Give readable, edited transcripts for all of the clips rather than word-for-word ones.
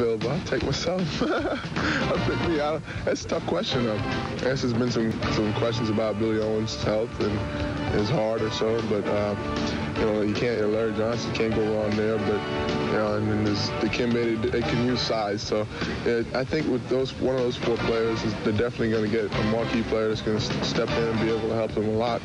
available. I'll take myself. That's a tough question, though. There's been some questions about Billy Owens' health and his heart or so, but you can't. Larry Johnson can't go wrong there, but and then there's the Dikembe. They can use size, so I think with one of those 4 players, they're definitely going to get a marquee player that's going to step in and be able to help them a lot.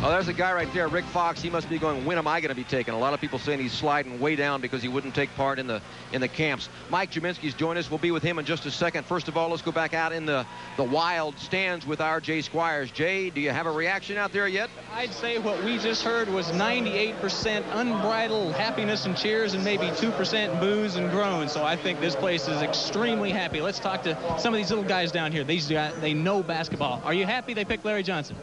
Oh, there's a guy right there, Rick Fox. He must be going, when am I going to be taken? A lot of people saying he's sliding way down because he wouldn't take part in the camps. Mike Gminski's joined us. We'll be with him in just a second. First of all, let's go back out in the wild stands with our Jay Squires. Jay, do you have a reaction out there yet? I'd say what we just heard was 98% unbridled happiness and cheers and maybe 2% boos and groans. So I think this place is extremely happy. Let's talk to some of these little guys down here. They know basketball. Are you happy they picked Larry Johnson?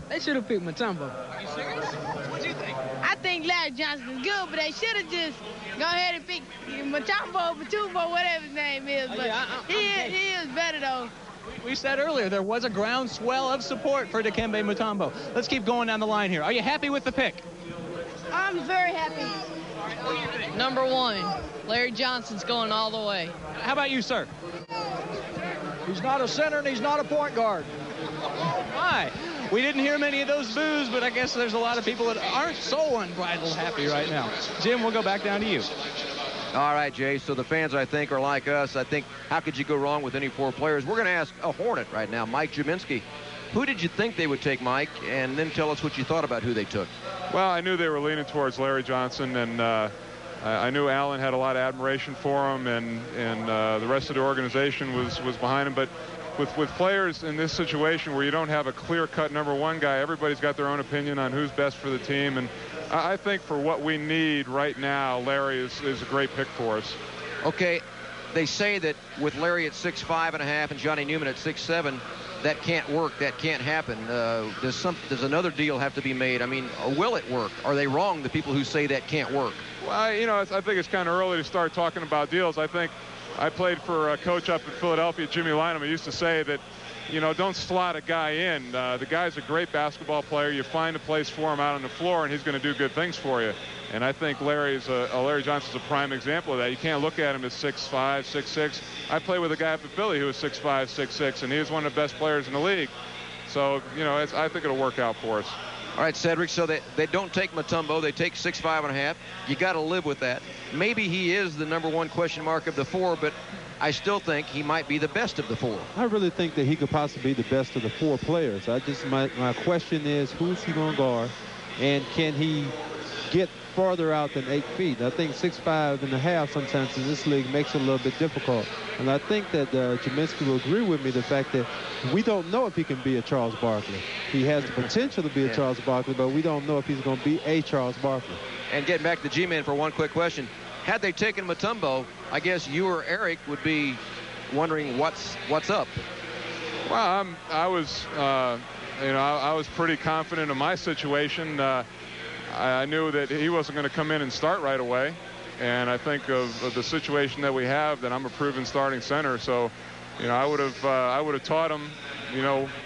They should have picked Mutombo. Are you serious? What do you think? I think Larry Johnson is good, but they should have just go ahead and pick Mutombo, whatever his name is. But he is better, though. We said earlier there was a groundswell of support for Dikembe Mutombo. Let's keep going down the line here. Are you happy with the pick? I'm very happy. What do you think? Number 1, Larry Johnson's going all the way. How about you, sir? He's not a center and he's not a point guard. Why? We didn't hear many of those boos, but I guess there's a lot of people that aren't so unbridled happy right now. Jim, we'll go back down to you. All right, Jay. So the fans, I think, are like us. I think, how could you go wrong with any 4 players? We're going to ask a Hornet right now, Mike Gminski. Who did you think they would take, Mike? And then tell us what you thought about who they took. Well, I knew they were leaning towards Larry Johnson, and I knew Allen had a lot of admiration for him, and the rest of the organization was behind him. But with players in this situation where you don't have a clear-cut number 1 guy, everybody's got their own opinion on who's best for the team. And I think for what we need right now, Larry is a great pick for us. Okay, they say that with Larry at 6'5.5" and Johnny Newman at 6'7", that can't work. That can't happen. Does another deal have to be made? I mean, will it work? Are they wrong, the people who say that can't work? Well, I think it's kind of early to start talking about deals. I think I played for a coach up in Philadelphia, Jimmy Lynam. He used to say that, don't slot a guy in. The guy's a great basketball player. You find a place for him out on the floor, and he's going to do good things for you. And I think Larry Johnson's a prime example of that. You can't look at him as 6'5", 6'6". I played with a guy up in Philly who was 6'5", 6'6", and he was one of the best players in the league. So, I think it'll work out for us. All right, Cedric, so they don't take Mutombo. They take 6'5.5". You got to live with that. Maybe he is the number 1 question mark of the 4, but I still think he might be the best of the 4. I really think that he could possibly be the best of the 4 players. My question is, who's he going to guard, and can he get farther out than 8 feet? I think 6'5.5" sometimes in this league makes it a little bit difficult. And I think that Gminski will agree with me, the fact that we don't know if he can be a Charles Barkley. He has the potential to be a Charles Barkley, but we don't know if he's going to be a Charles Barkley. And getting back to G-Man for one quick question. Had they taken Mutombo, I guess you or Eric would be wondering what's up. Well, I was pretty confident in my situation. I knew that he wasn't going to come in and start right away. And I think of the situation that we have, that I'm a proven starting center. So, I would have taught him,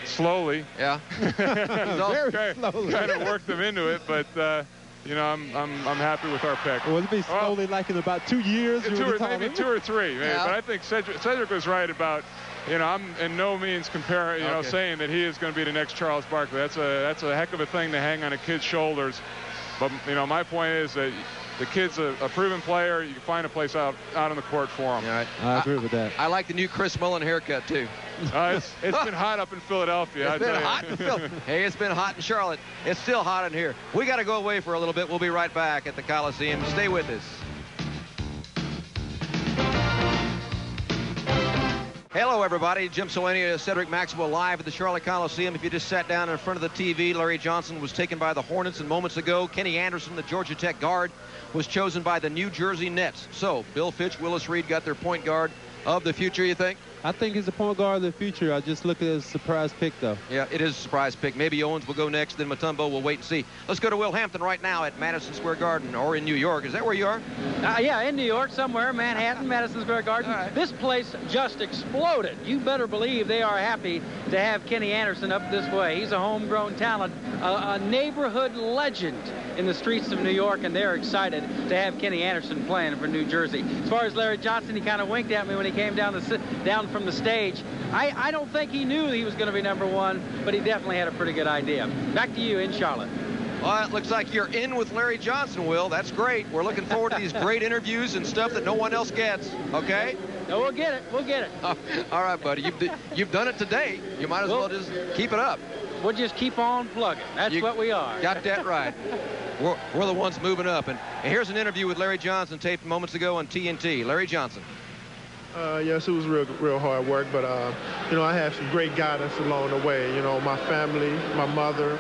slowly. Yeah. Very slowly. Kind of worked them into it, but I'm happy with our pick. Well, it'll be slowly, like in about 2 years. Maybe 2 or 3. Maybe. Yeah. But I think Cedric was right about. I'm in no means saying that he is going to be the next Charles Barkley. That's a heck of a thing to hang on a kid's shoulders. But my point is that the kid's a proven player. You can find a place out on the court for him. Right. I agree with that. I like the new Chris Mullin haircut too. It's been hot up in Philadelphia. It's been hot in Philadelphia. Hey, it's been hot in Charlotte. It's still hot in here. We got to go away for a little bit. We'll be right back at the Coliseum. Stay with us. Hello, everybody. Jim Solani, Cedric Maxwell live at the Charlotte Coliseum. If you just sat down in front of the TV, Larry Johnson was taken by the Hornets, and moments ago, Kenny Anderson, the Georgia Tech guard, was chosen by the New Jersey Nets. So, Bill Fitch, Willis Reed got their point guard of the future, you think? I think he's a point guard of the future. I just look at it as a surprise pick, though. Yeah, it is a surprise pick. Maybe Owens will go next, then Mutombo. We'll wait and see. Let's go to Will Hampton right now at Madison Square Garden, or in New York. Is that where you are? Yeah, in New York somewhere, Manhattan, Madison Square Garden. Right. This place just exploded. You better believe they are happy to have Kenny Anderson up this way. He's a homegrown talent, a neighborhood legend in the streets of New York, and they're excited to have Kenny Anderson playing for New Jersey. As far as Larry Johnson, he kind of winked at me when he came down from the stage. I don't think he knew he was going to be #1, but he definitely had a pretty good idea. Back to you in Charlotte. Well, it looks like you're in with Larry Johnson, Will. That's great. We're looking forward to these great interviews and stuff that no one else gets, okay? No, we'll get it. We'll get it. All right, buddy. You've done it today. You might as well just keep it up. We'll just keep on plugging. That's what we are. Got that right. We're the ones moving up. And here's an interview with Larry Johnson taped moments ago on TNT. Larry Johnson. Yes, it was real hard work, but, I had some great guidance along the way. My family, my mother,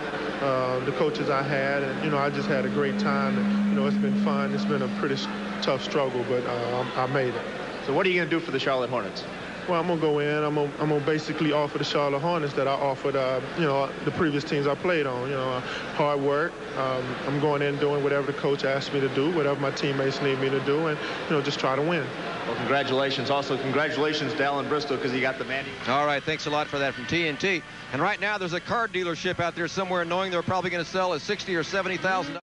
the coaches I had, and, I just had a great time. And, it's been fun. It's been a pretty tough struggle, but I made it. So what are you going to do for the Charlotte Hornets? Well, I'm going to go in. I'm going to basically offer the Charlotte Hornets that I offered, the previous teams I played on. Hard work. I'm going in doing whatever the coach asked me to do, whatever my teammates need me to do, and, just try to win. Well, congratulations. Also, congratulations to Alan Bristol because he got the Manny. All right, thanks a lot for that from TNT. And right now, there's a car dealership out there somewhere knowing they're probably going to sell a $60,000 or $70,000.